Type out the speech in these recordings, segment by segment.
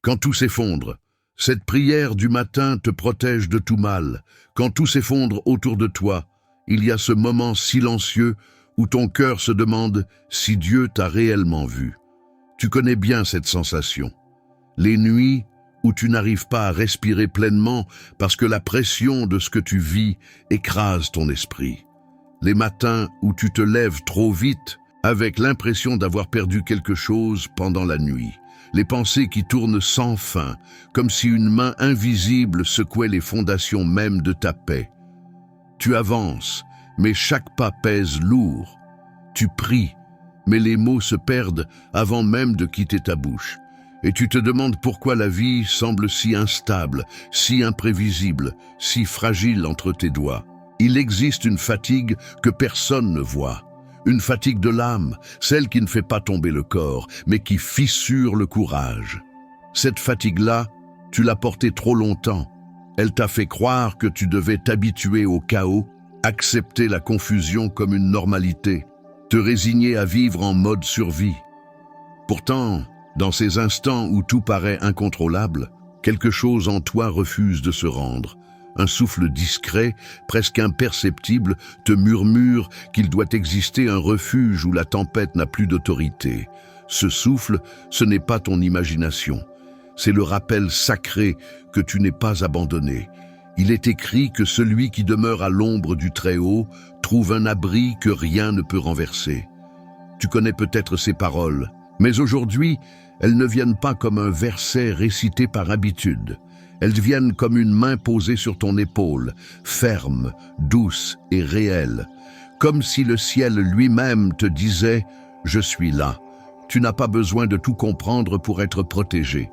Quand tout s'effondre, cette prière du matin te protège de tout mal. Quand tout s'effondre autour de toi, il y a ce moment silencieux où ton cœur se demande si Dieu t'a réellement vu. Tu connais bien cette sensation. Les nuits où tu n'arrives pas à respirer pleinement parce que la pression de ce que tu vis écrase ton esprit. Les matins où tu te lèves trop vite avec l'impression d'avoir perdu quelque chose pendant la nuit. Les pensées qui tournent sans fin, comme si une main invisible secouait les fondations même de ta paix. Tu avances, mais chaque pas pèse lourd. Tu pries, mais les mots se perdent avant même de quitter ta bouche. Et tu te demandes pourquoi la vie semble si instable, si imprévisible, si fragile entre tes doigts. Il existe une fatigue que personne ne voit. Une fatigue de l'âme, celle qui ne fait pas tomber le corps, mais qui fissure le courage. Cette fatigue-là, tu l'as portée trop longtemps. Elle t'a fait croire que tu devais t'habituer au chaos, accepter la confusion comme une normalité, te résigner à vivre en mode survie. Pourtant, dans ces instants où tout paraît incontrôlable, quelque chose en toi refuse de se rendre. Un souffle discret, presque imperceptible, te murmure qu'il doit exister un refuge où la tempête n'a plus d'autorité. Ce souffle, ce n'est pas ton imagination. C'est le rappel sacré que tu n'es pas abandonné. Il est écrit que celui qui demeure à l'ombre du Très-Haut trouve un abri que rien ne peut renverser. Tu connais peut-être ces paroles, mais aujourd'hui, elles ne viennent pas comme un verset récité par habitude. Elles viennent comme une main posée sur ton épaule, ferme, douce et réelle, comme si le ciel lui-même te disait « Je suis là ». Tu n'as pas besoin de tout comprendre pour être protégé.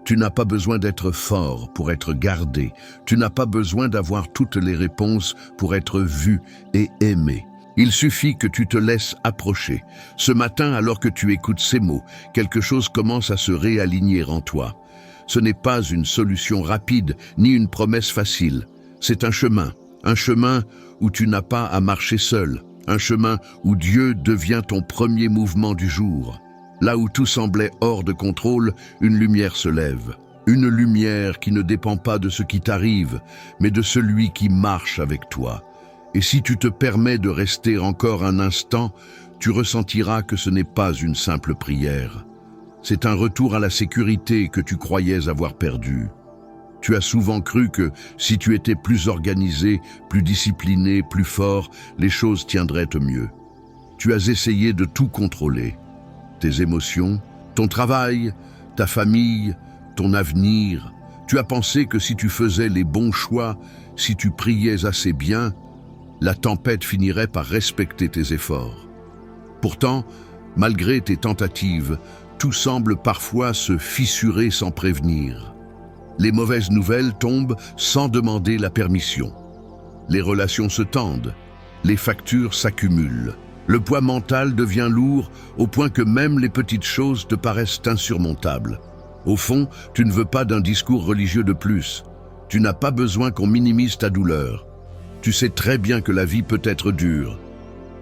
Tu n'as pas besoin d'être fort pour être gardé. Tu n'as pas besoin d'avoir toutes les réponses pour être vu et aimé. Il suffit que tu te laisses approcher. Ce matin, alors que tu écoutes ces mots, quelque chose commence à se réaligner en toi. Ce n'est pas une solution rapide, ni une promesse facile. C'est un chemin où tu n'as pas à marcher seul, un chemin où Dieu devient ton premier mouvement du jour. Là où tout semblait hors de contrôle, une lumière se lève. Une lumière qui ne dépend pas de ce qui t'arrive, mais de celui qui marche avec toi. Et si tu te permets de rester encore un instant, tu ressentiras que ce n'est pas une simple prière. C'est un retour à la sécurité que tu croyais avoir perdu. Tu as souvent cru que si tu étais plus organisé, plus discipliné, plus fort, les choses tiendraient mieux. Tu as essayé de tout contrôler. Tes émotions, ton travail, ta famille, ton avenir. Tu as pensé que si tu faisais les bons choix, si tu priais assez bien, la tempête finirait par respecter tes efforts. Pourtant, malgré tes tentatives, tout semble parfois se fissurer sans prévenir. Les mauvaises nouvelles tombent sans demander la permission. Les relations se tendent, les factures s'accumulent. Le poids mental devient lourd au point que même les petites choses te paraissent insurmontables. Au fond, tu ne veux pas d'un discours religieux de plus. Tu n'as pas besoin qu'on minimise ta douleur. Tu sais très bien que la vie peut être dure.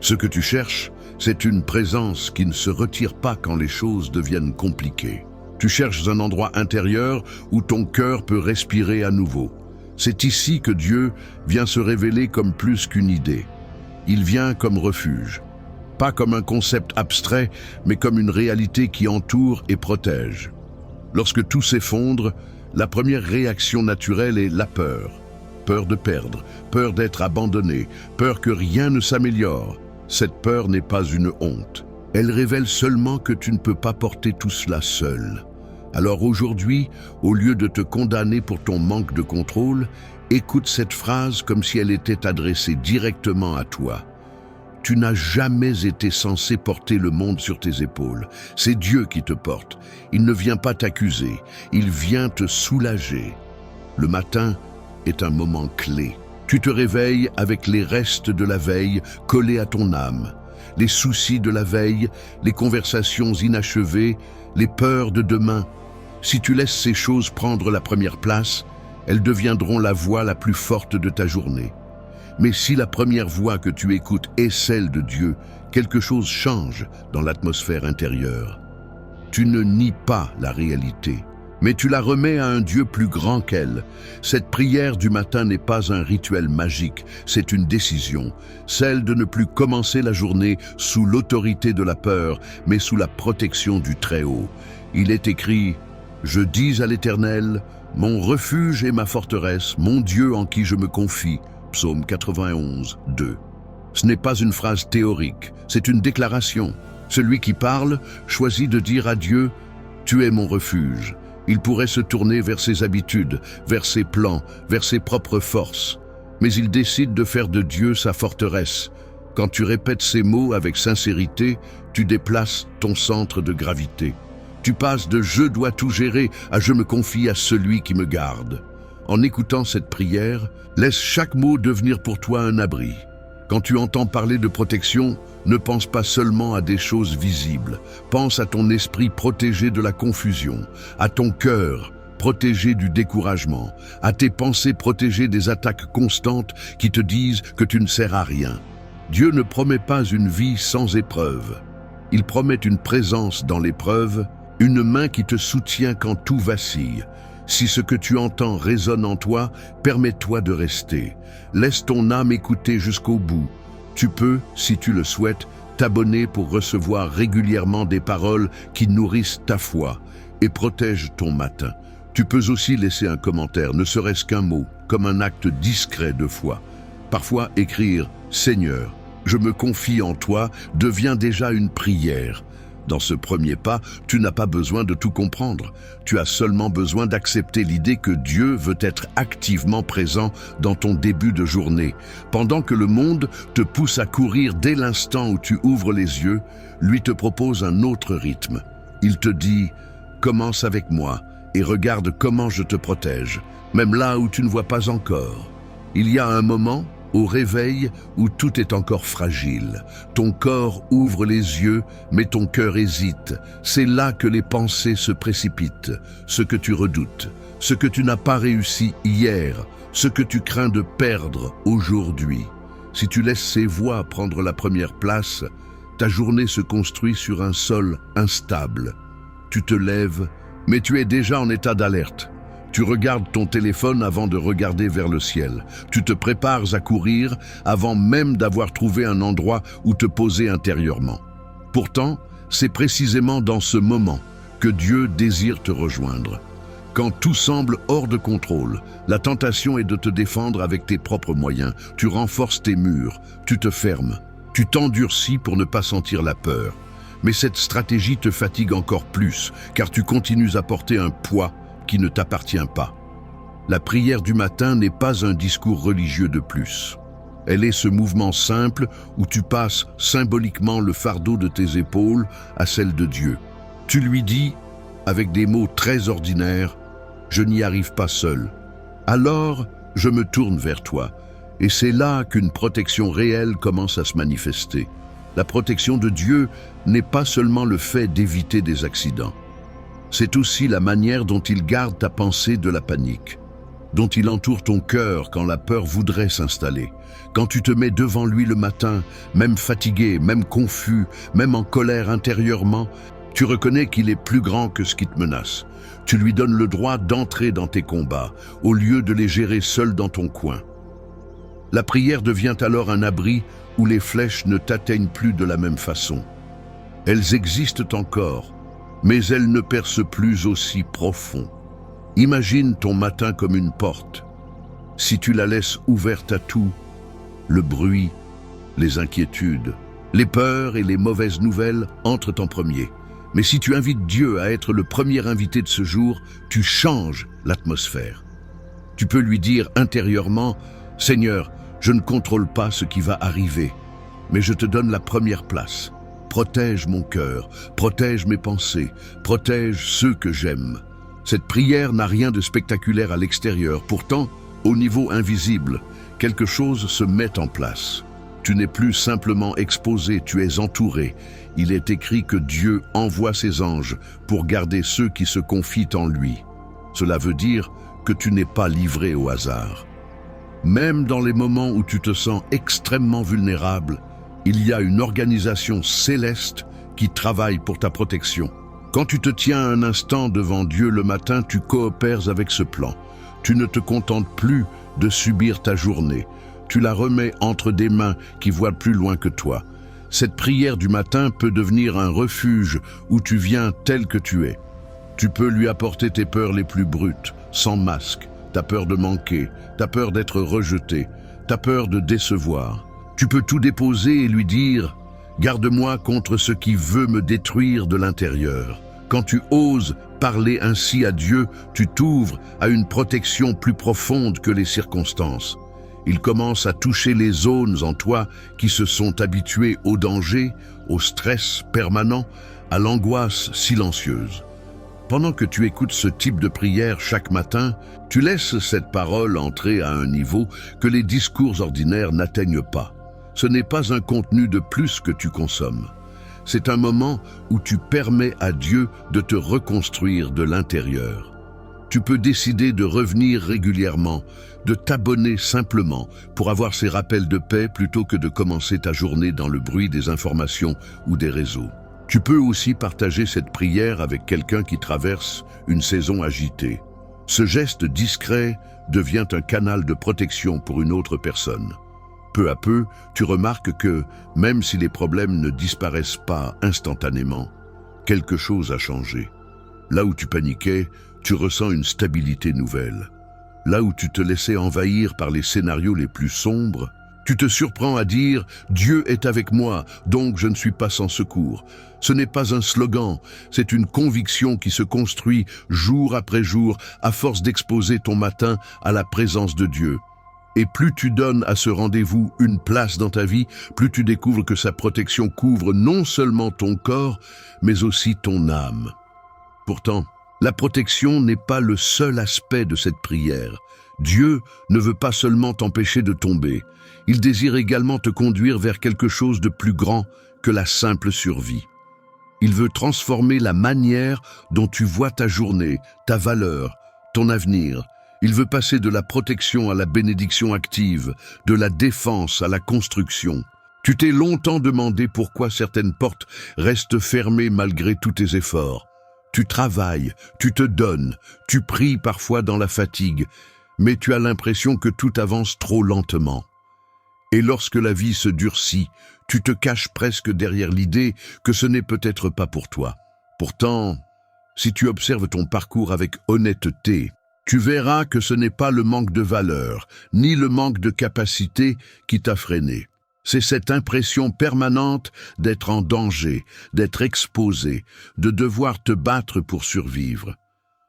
Ce que tu cherches, c'est une présence qui ne se retire pas quand les choses deviennent compliquées. Tu cherches un endroit intérieur où ton cœur peut respirer à nouveau. C'est ici que Dieu vient se révéler comme plus qu'une idée. Il vient comme refuge. Pas comme un concept abstrait, mais comme une réalité qui entoure et protège. Lorsque tout s'effondre, la première réaction naturelle est la peur. Peur de perdre, peur d'être abandonné, peur que rien ne s'améliore. Cette peur n'est pas une honte. Elle révèle seulement que tu ne peux pas porter tout cela seul. Alors aujourd'hui, au lieu de te condamner pour ton manque de contrôle, écoute cette phrase comme si elle était adressée directement à toi. Tu n'as jamais été censé porter le monde sur tes épaules. C'est Dieu qui te porte. Il ne vient pas t'accuser, il vient te soulager. Le matin est un moment clé. Tu te réveilles avec les restes de la veille collés à ton âme. Les soucis de la veille, les conversations inachevées, les peurs de demain. Si tu laisses ces choses prendre la première place, elles deviendront la voix la plus forte de ta journée. Mais si la première voix que tu écoutes est celle de Dieu, quelque chose change dans l'atmosphère intérieure. Tu ne nies pas la réalité. Mais tu la remets à un Dieu plus grand qu'elle. Cette prière du matin n'est pas un rituel magique, c'est une décision, celle de ne plus commencer la journée sous l'autorité de la peur, mais sous la protection du Très-Haut. Il est écrit « Je dis à l'Éternel, mon refuge et ma forteresse, mon Dieu en qui je me confie » Psaume 91, 2. Ce n'est pas une phrase théorique, c'est une déclaration. Celui qui parle choisit de dire à Dieu « Tu es mon refuge ». Il pourrait se tourner vers ses habitudes, vers ses plans, vers ses propres forces. Mais il décide de faire de Dieu sa forteresse. Quand tu répètes ces mots avec sincérité, tu déplaces ton centre de gravité. Tu passes de « je dois tout gérer » à « je me confie à celui qui me garde ». En écoutant cette prière, laisse chaque mot devenir pour toi un abri. Quand tu entends parler de protection, ne pense pas seulement à des choses visibles. Pense à ton esprit protégé de la confusion, à ton cœur protégé du découragement, à tes pensées protégées des attaques constantes qui te disent que tu ne sers à rien. Dieu ne promet pas une vie sans épreuve. Il promet une présence dans l'épreuve, une main qui te soutient quand tout vacille. Si ce que tu entends résonne en toi, permets-toi de rester. Laisse ton âme écouter jusqu'au bout. Tu peux, si tu le souhaites, t'abonner pour recevoir régulièrement des paroles qui nourrissent ta foi et protègent ton matin. Tu peux aussi laisser un commentaire, ne serait-ce qu'un mot, comme un acte discret de foi. Parfois, écrire « Seigneur, je me confie en toi » devient déjà une prière. Dans ce premier pas, tu n'as pas besoin de tout comprendre. Tu as seulement besoin d'accepter l'idée que Dieu veut être activement présent dans ton début de journée. Pendant que le monde te pousse à courir dès l'instant où tu ouvres les yeux, lui te propose un autre rythme. Il te dit « Commence avec moi et regarde comment je te protège, même là où tu ne vois pas encore. » Il y a un moment, au réveil, où tout est encore fragile. Ton corps ouvre les yeux, mais ton cœur hésite. C'est là que les pensées se précipitent. Ce que tu redoutes, ce que tu n'as pas réussi hier, ce que tu crains de perdre aujourd'hui. Si tu laisses ces voix prendre la première place, ta journée se construit sur un sol instable. Tu te lèves, mais tu es déjà en état d'alerte. Tu regardes ton téléphone avant de regarder vers le ciel. Tu te prépares à courir avant même d'avoir trouvé un endroit où te poser intérieurement. Pourtant, c'est précisément dans ce moment que Dieu désire te rejoindre. Quand tout semble hors de contrôle, la tentation est de te défendre avec tes propres moyens. Tu renforces tes murs, tu te fermes, tu t'endurcis pour ne pas sentir la peur. Mais cette stratégie te fatigue encore plus, car tu continues à porter un poids qui ne t'appartient pas. La prière du matin n'est pas un discours religieux de plus. Elle est ce mouvement simple où tu passes symboliquement le fardeau de tes épaules à celle de Dieu. Tu lui dis, avec des mots très ordinaires, « Je n'y arrive pas seul. Alors, je me tourne vers toi. » Et c'est là qu'une protection réelle commence à se manifester. La protection de Dieu n'est pas seulement le fait d'éviter des accidents. C'est aussi la manière dont il garde ta pensée de la panique, dont il entoure ton cœur quand la peur voudrait s'installer. Quand tu te mets devant lui le matin, même fatigué, même confus, même en colère intérieurement, tu reconnais qu'il est plus grand que ce qui te menace. Tu lui donnes le droit d'entrer dans tes combats, au lieu de les gérer seul dans ton coin. La prière devient alors un abri où les flèches ne t'atteignent plus de la même façon. Elles existent encore, mais elles ne percent plus aussi profond. Imagine ton matin comme une porte. Si tu la laisses ouverte à tout, le bruit, les inquiétudes, les peurs et les mauvaises nouvelles entrent en premier. Mais si tu invites Dieu à être le premier invité de ce jour, tu changes l'atmosphère. Tu peux lui dire intérieurement, « Seigneur, je ne contrôle pas ce qui va arriver, mais je te donne la première place. Protège mon cœur, protège mes pensées, protège ceux que j'aime. » Cette prière n'a rien de spectaculaire à l'extérieur. Pourtant, au niveau invisible, quelque chose se met en place. Tu n'es plus simplement exposé, tu es entouré. Il est écrit que Dieu envoie ses anges pour garder ceux qui se confient en lui. Cela veut dire que tu n'es pas livré au hasard. Même dans les moments où tu te sens extrêmement vulnérable, il y a une organisation céleste qui travaille pour ta protection. Quand tu te tiens un instant devant Dieu le matin, tu coopères avec ce plan. Tu ne te contentes plus de subir ta journée. Tu la remets entre des mains qui voient plus loin que toi. Cette prière du matin peut devenir un refuge où tu viens tel que tu es. Tu peux lui apporter tes peurs les plus brutes, sans masque. Ta peur de manquer, ta peur d'être rejeté, ta peur de décevoir. Tu peux tout déposer et lui dire « Garde-moi contre ce qui veut me détruire de l'intérieur ». Quand tu oses parler ainsi à Dieu, tu t'ouvres à une protection plus profonde que les circonstances. Il commence à toucher les zones en toi qui se sont habituées au danger, au stress permanent, à l'angoisse silencieuse. Pendant que tu écoutes ce type de prière chaque matin, tu laisses cette parole entrer à un niveau que les discours ordinaires n'atteignent pas. Ce n'est pas un contenu de plus que tu consommes. C'est un moment où tu permets à Dieu de te reconstruire de l'intérieur. Tu peux décider de revenir régulièrement, de t'abonner simplement pour avoir ces rappels de paix plutôt que de commencer ta journée dans le bruit des informations ou des réseaux. Tu peux aussi partager cette prière avec quelqu'un qui traverse une saison agitée. Ce geste discret devient un canal de protection pour une autre personne. Peu à peu, tu remarques que, même si les problèmes ne disparaissent pas instantanément, quelque chose a changé. Là où tu paniquais, tu ressens une stabilité nouvelle. Là où tu te laissais envahir par les scénarios les plus sombres, tu te surprends à dire « Dieu est avec moi, donc je ne suis pas sans secours ». Ce n'est pas un slogan, c'est une conviction qui se construit jour après jour à force d'exposer ton matin à la présence de Dieu. Et plus tu donnes à ce rendez-vous une place dans ta vie, plus tu découvres que sa protection couvre non seulement ton corps, mais aussi ton âme. Pourtant, la protection n'est pas le seul aspect de cette prière. Dieu ne veut pas seulement t'empêcher de tomber, il désire également te conduire vers quelque chose de plus grand que la simple survie. Il veut transformer la manière dont tu vois ta journée, ta valeur, ton avenir. Il veut passer de la protection à la bénédiction active, de la défense à la construction. Tu t'es longtemps demandé pourquoi certaines portes restent fermées malgré tous tes efforts. Tu travailles, tu te donnes, tu pries parfois dans la fatigue, mais tu as l'impression que tout avance trop lentement. Et lorsque la vie se durcit, tu te caches presque derrière l'idée que ce n'est peut-être pas pour toi. Pourtant, si tu observes ton parcours avec honnêteté, tu verras que ce n'est pas le manque de valeur, ni le manque de capacité qui t'a freiné. C'est cette impression permanente d'être en danger, d'être exposé, de devoir te battre pour survivre.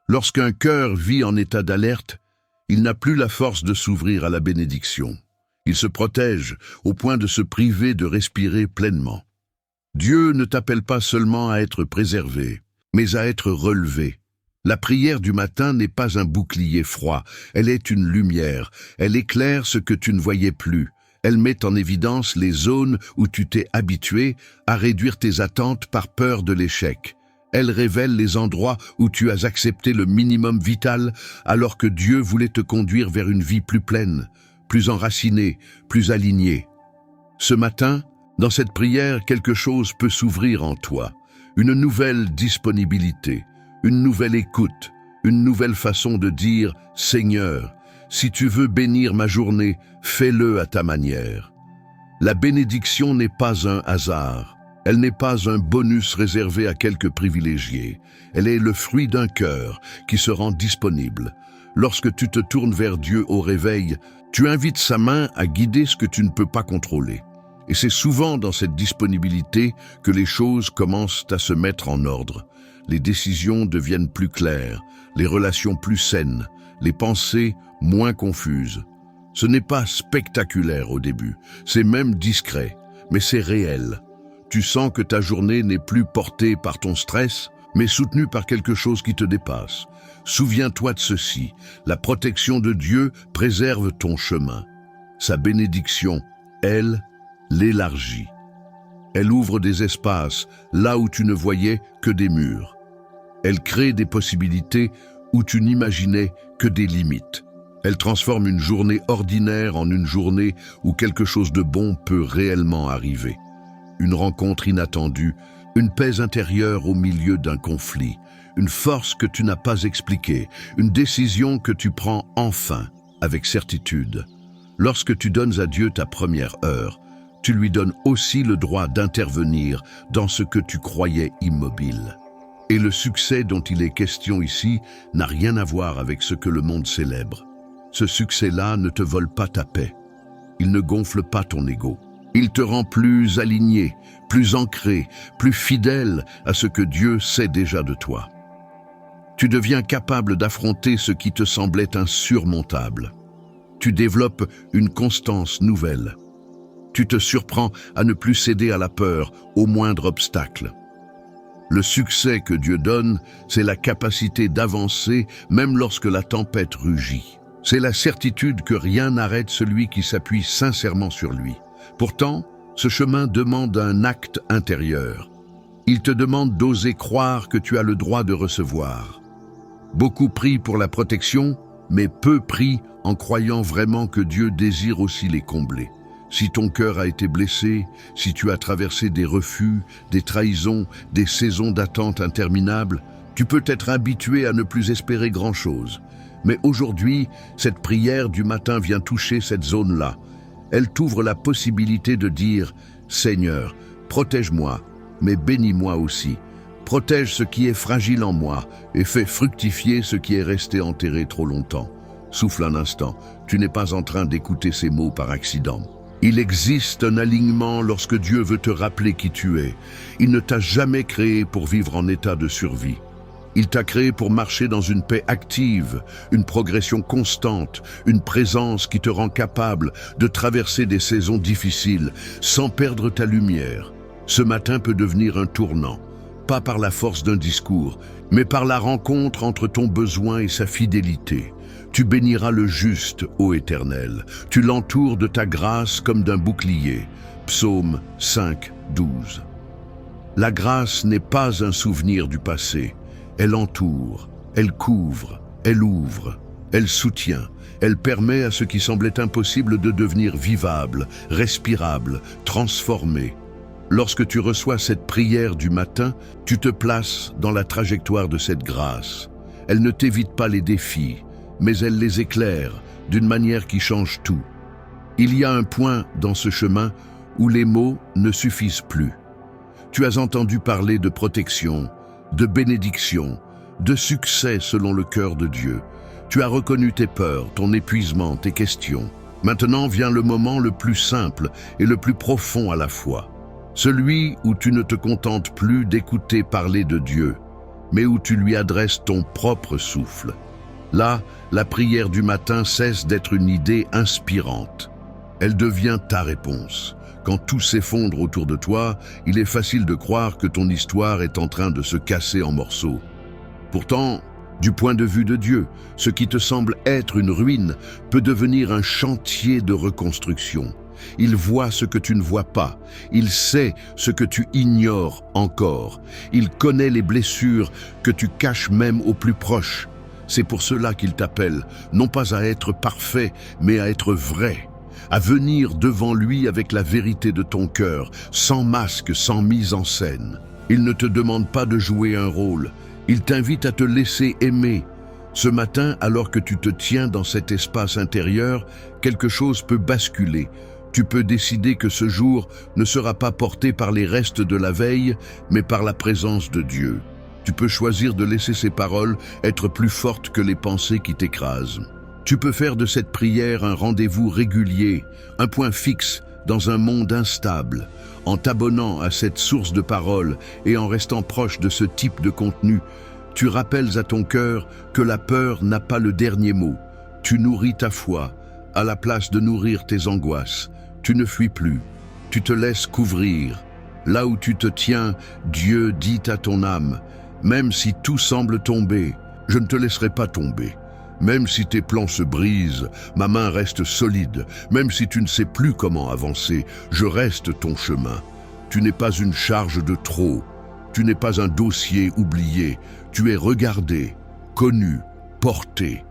Lorsqu'un cœur vit en état d'alerte, il n'a plus la force de s'ouvrir à la bénédiction. Il se protège au point de se priver de respirer pleinement. Dieu ne t'appelle pas seulement à être préservé, mais à être relevé. La prière du matin n'est pas un bouclier froid, elle est une lumière, elle éclaire ce que tu ne voyais plus. Elle met en évidence les zones où tu t'es habitué à réduire tes attentes par peur de l'échec. Elle révèle les endroits où tu as accepté le minimum vital alors que Dieu voulait te conduire vers une vie plus pleine, plus enracinée, plus alignée. Ce matin, dans cette prière, quelque chose peut s'ouvrir en toi, une nouvelle disponibilité, une nouvelle écoute, une nouvelle façon de dire « Seigneur, si tu veux bénir ma journée, fais-le à ta manière ». La bénédiction n'est pas un hasard, elle n'est pas un bonus réservé à quelques privilégiés, elle est le fruit d'un cœur qui se rend disponible. Lorsque tu te tournes vers Dieu au réveil, tu invites sa main à guider ce que tu ne peux pas contrôler. Et c'est souvent dans cette disponibilité que les choses commencent à se mettre en ordre. Les décisions deviennent plus claires, les relations plus saines, les pensées moins confuses. Ce n'est pas spectaculaire au début, c'est même discret, mais c'est réel. Tu sens que ta journée n'est plus portée par ton stress, mais soutenue par quelque chose qui te dépasse. Souviens-toi de ceci, la protection de Dieu préserve ton chemin. Sa bénédiction, elle, l'élargit. Elle ouvre des espaces là où tu ne voyais que des murs. Elle crée des possibilités où tu n'imaginais que des limites. Elle transforme une journée ordinaire en une journée où quelque chose de bon peut réellement arriver. Une rencontre inattendue, une paix intérieure au milieu d'un conflit, une force que tu n'as pas expliquée, une décision que tu prends enfin, avec certitude. Lorsque tu donnes à Dieu ta première heure, tu lui donnes aussi le droit d'intervenir dans ce que tu croyais immobile. Et le succès dont il est question ici n'a rien à voir avec ce que le monde célèbre. Ce succès-là ne te vole pas ta paix. Il ne gonfle pas ton ego. Il te rend plus aligné, plus ancré, plus fidèle à ce que Dieu sait déjà de toi. Tu deviens capable d'affronter ce qui te semblait insurmontable. Tu développes une constance nouvelle. Tu te surprends à ne plus céder à la peur, au moindre obstacle. Le succès que Dieu donne, c'est la capacité d'avancer même lorsque la tempête rugit. C'est la certitude que rien n'arrête celui qui s'appuie sincèrement sur lui. Pourtant, ce chemin demande un acte intérieur. Il te demande d'oser croire que tu as le droit de recevoir. Beaucoup prient pour la protection, mais peu prient en croyant vraiment que Dieu désire aussi les combler. Si ton cœur a été blessé, si tu as traversé des refus, des trahisons, des saisons d'attente interminables, tu peux être habitué à ne plus espérer grand-chose. Mais aujourd'hui, cette prière du matin vient toucher cette zone-là. Elle t'ouvre la possibilité de dire « Seigneur, protège-moi, mais bénis-moi aussi. Protège ce qui est fragile en moi et fais fructifier ce qui est resté enterré trop longtemps. » Souffle un instant, tu n'es pas en train d'écouter ces mots par accident. Il existe un alignement lorsque Dieu veut te rappeler qui tu es. Il ne t'a jamais créé pour vivre en état de survie. Il t'a créé pour marcher dans une paix active, une progression constante, une présence qui te rend capable de traverser des saisons difficiles sans perdre ta lumière. Ce matin peut devenir un tournant, pas par la force d'un discours, mais par la rencontre entre ton besoin et sa fidélité. Tu béniras le juste, ô Éternel. Tu l'entoures de ta grâce comme d'un bouclier. Psaume 5, 12. La grâce n'est pas un souvenir du passé. Elle entoure, elle couvre, elle ouvre, elle soutient. Elle permet à ce qui semblait impossible de devenir vivable, respirable, transformé. Lorsque tu reçois cette prière du matin, tu te places dans la trajectoire de cette grâce. Elle ne t'évite pas les défis, mais elle les éclaire d'une manière qui change tout. Il y a un point dans ce chemin où les mots ne suffisent plus. Tu as entendu parler de protection, de bénédiction, de succès selon le cœur de Dieu. Tu as reconnu tes peurs, ton épuisement, tes questions. Maintenant vient le moment le plus simple et le plus profond à la fois. Celui où tu ne te contentes plus d'écouter parler de Dieu, mais où tu lui adresses ton propre souffle. Là, la prière du matin cesse d'être une idée inspirante. Elle devient ta réponse. Quand tout s'effondre autour de toi, il est facile de croire que ton histoire est en train de se casser en morceaux. Pourtant, du point de vue de Dieu, ce qui te semble être une ruine peut devenir un chantier de reconstruction. Il voit ce que tu ne vois pas. Il sait ce que tu ignores encore. Il connaît les blessures que tu caches même aux plus proches. C'est pour cela qu'il t'appelle, non pas à être parfait, mais à être vrai, à venir devant lui avec la vérité de ton cœur, sans masque, sans mise en scène. Il ne te demande pas de jouer un rôle, il t'invite à te laisser aimer. Ce matin, alors que tu te tiens dans cet espace intérieur, quelque chose peut basculer. Tu peux décider que ce jour ne sera pas porté par les restes de la veille, mais par la présence de Dieu. Tu peux choisir de laisser ces paroles être plus fortes que les pensées qui t'écrasent. Tu peux faire de cette prière un rendez-vous régulier, un point fixe dans un monde instable. En t'abonnant à cette source de paroles et en restant proche de ce type de contenu, tu rappelles à ton cœur que la peur n'a pas le dernier mot. Tu nourris ta foi, à la place de nourrir tes angoisses. Tu ne fuis plus, tu te laisses couvrir. Là où tu te tiens, Dieu dit à ton âme, même si tout semble tomber, je ne te laisserai pas tomber. Même si tes plans se brisent, ma main reste solide. Même si tu ne sais plus comment avancer, je reste ton chemin. Tu n'es pas une charge de trop. Tu n'es pas un dossier oublié. Tu es regardé, connu, porté.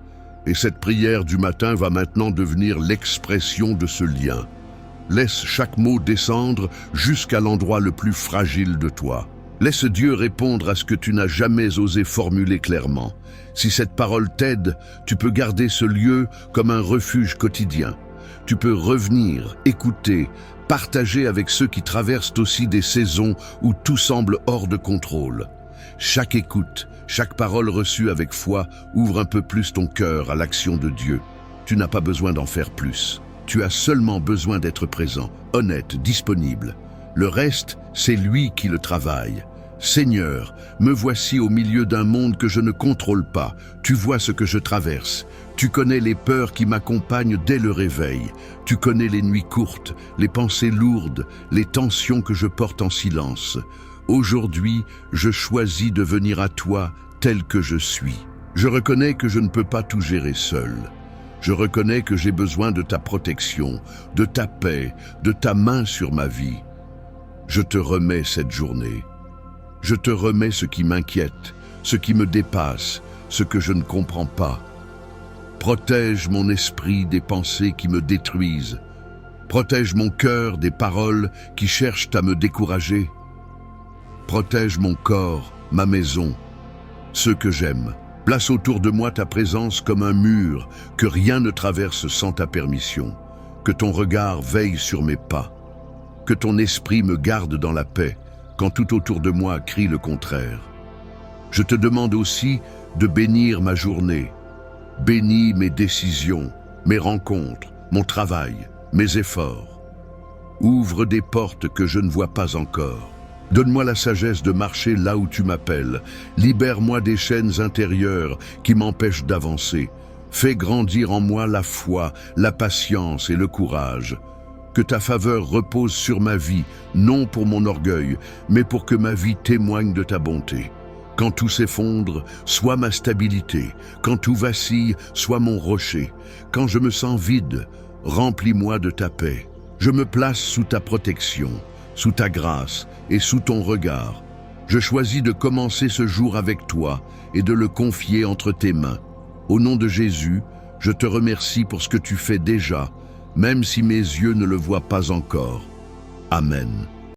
Et cette prière du matin va maintenant devenir l'expression de ce lien. Laisse chaque mot descendre jusqu'à l'endroit le plus fragile de toi. Laisse Dieu répondre à ce que tu n'as jamais osé formuler clairement. Si cette parole t'aide, tu peux garder ce lieu comme un refuge quotidien. Tu peux revenir, écouter, partager avec ceux qui traversent aussi des saisons où tout semble hors de contrôle. Chaque écoute, chaque parole reçue avec foi ouvre un peu plus ton cœur à l'action de Dieu. Tu n'as pas besoin d'en faire plus. Tu as seulement besoin d'être présent, honnête, disponible. Le reste, c'est lui qui le travaille. Seigneur, me voici au milieu d'un monde que je ne contrôle pas. Tu vois ce que je traverse. Tu connais les peurs qui m'accompagnent dès le réveil. Tu connais les nuits courtes, les pensées lourdes, les tensions que je porte en silence. Aujourd'hui, je choisis de venir à toi tel que je suis. Je reconnais que je ne peux pas tout gérer seul. Je reconnais que j'ai besoin de ta protection, de ta paix, de ta main sur ma vie. Je te remets cette journée. Je te remets ce qui m'inquiète, ce qui me dépasse, ce que je ne comprends pas. Protège mon esprit des pensées qui me détruisent. Protège mon cœur des paroles qui cherchent à me décourager. Protège mon corps, ma maison, ceux que j'aime. Place autour de moi ta présence comme un mur, que rien ne traverse sans ta permission. Que ton regard veille sur mes pas. Que ton esprit me garde dans la paix, quand tout autour de moi crie le contraire. Je te demande aussi de bénir ma journée. Bénis mes décisions, mes rencontres, mon travail, mes efforts. Ouvre des portes que je ne vois pas encore. Donne-moi la sagesse de marcher là où tu m'appelles. Libère-moi des chaînes intérieures qui m'empêchent d'avancer. Fais grandir en moi la foi, la patience et le courage. Que ta faveur repose sur ma vie, non pour mon orgueil, mais pour que ma vie témoigne de ta bonté. Quand tout s'effondre, sois ma stabilité. Quand tout vacille, sois mon rocher. Quand je me sens vide, remplis-moi de ta paix. Je me place sous ta protection, sous ta grâce et sous ton regard. Je choisis de commencer ce jour avec toi et de le confier entre tes mains. Au nom de Jésus, je te remercie pour ce que tu fais déjà, même si mes yeux ne le voient pas encore. Amen.